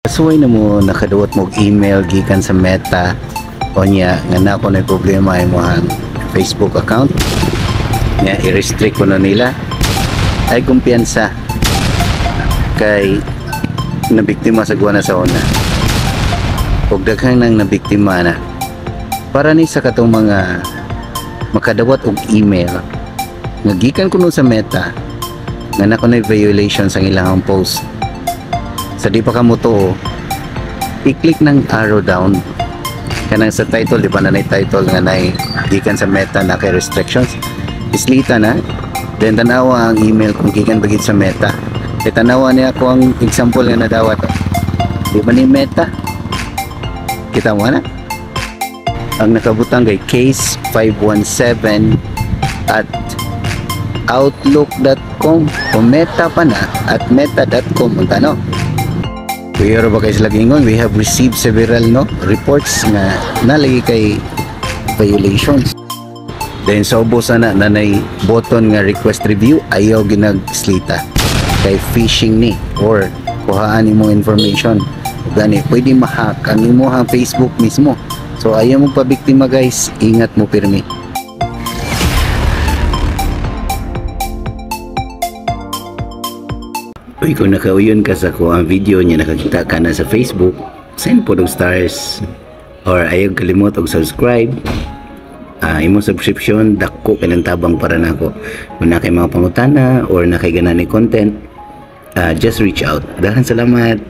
Kasuway na mo nakadawat mo email gikan sa Meta o niya nga na ko na problema imong Facebook account nga i-restrict ko na nila ay kumpiyansa kay nabiktima sa guwana sa una ug daghang nang nabiktima na para ni sa katong mga makadawat og email nga gikan kuno sa Meta nga na ko na violation sa ilang post. Sa di pa ka mo to, i-click ng arrow down kanang sa title, di ba na title nga na gikan sa Meta na kay restrictions, islita na, then tanawa ang email kung gikan bagid sa Meta, e tanawa niya ako ang example nga nadawat, di ba ni Meta, kita mo na ang nakabutang kay case 517 at outlook.com o Meta pa na at meta.com ang tanong. Pero ba kayo sila gingon, we have received several reports nga nalagi kay violations. Then sa ubos na nanay button nga request review, ayaw ginagslita kay phishing ni or kuhaan imong information. Gani pwede ma-hack ang imong Facebook mismo. So ayaw mo pa biktima guys, ingat mo pirmi. Uy, kung nakauyon ka sa ko ang video niya, nakakita ka na sa Facebook, send po ng stars or ayaw kalimot og subscribe. Imong subscription dako kanang tabang para nako. Kung na kay mga pangutana or na kay ganani content, just reach out. Daghang salamat.